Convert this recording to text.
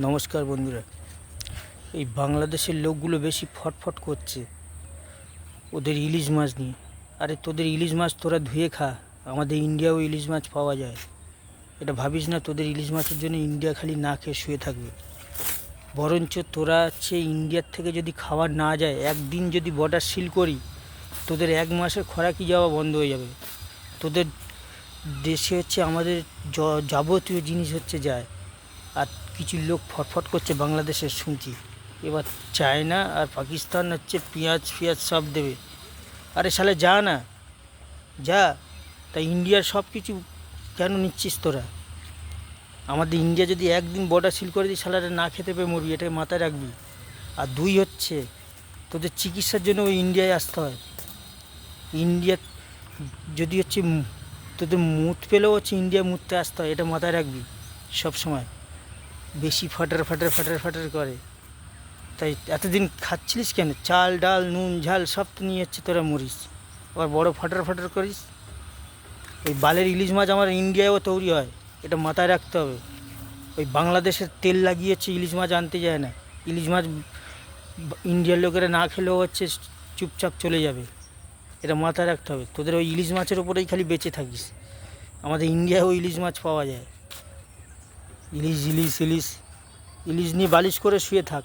নমস্কার বন্ধুরা। এই বাংলাদেশের লোকগুলো বেশি ফটফট করছে ওদের ইলিশ মাছ নিয়ে। আরে তোদের ইলিশ মাছ তোরা ধুয়ে খা, আমাদের ইন্ডিয়াও ইলিশ মাছ পাওয়া যায়। এটা ভাবিস না তোদের ইলিশ মাছের জন্য ইন্ডিয়া খালি না খেয়ে শুয়ে থাকবে। বরঞ্চ তোরা ইন্ডিয়ার থেকে যদি খাবার না যায়, একদিন যদি বর্ডার সিল করি, তোদের এক মাসের খোরাকি যাওয়া বন্ধ হয়ে যাবে। তোদের দেশে আমাদের যাবতীয় জিনিস যায়। আর কিছু লোক ফটফট করছে বাংলাদেশের, শুনছি এবার চায়না আর পাকিস্তান পেঁয়াজ ফিয়াজ সব দেবে। আরে শালে যা না, যা। তাই ইন্ডিয়ার সব কিছু কেন নিচ্ছিস তোরা? আমাদের ইন্ডিয়া যদি একদিন বর্ডার সিল করে দিই, শালারে না খেতে পেয়ে মরবি, এটাকে মাথায় রাখবি। আর দুই তোদের চিকিৎসার জন্য ওই ইন্ডিয়ায় আসতে হয়। ইন্ডিয়া যদি তোদের মুত পেলেও ইন্ডিয়া মুততে আসতে হয়, এটা মাথায় রাখবি সব সময়। বেশি ফাটার ফাটার ফাটার ফাটার করে, তাই এতদিন খাচ্ছিলিস কেন? চাল ডাল নুন ঝাল সব তো নিয়ে তোরা মরিস, আবার বড় ফাটার ফাটার করিস। ওই বালের ইলিশ মাছ আমার ইন্ডিয়ায়ও তৈরি হয়, এটা মাথায় রাখতে হবে। ওই বাংলাদেশের তেল লাগিয়েছে ইলিশ মাছ আনতে যায় না। ইলিশ মাছ ইন্ডিয়ার লোকেরা না খেলেও চুপচাপ চলে যাবে, এটা মাথায় রাখতে হবে। তোদের ওই ইলিশ মাছের ওপরেই খালি বেঁচে থাকিস। আমাদের ইন্ডিয়ায়ও ইলিশ মাছ পাওয়া যায়। ইলিশ ইলিশ ইলিশ ইলিশ নিয়ে বালিশ করে শুয়ে থাক।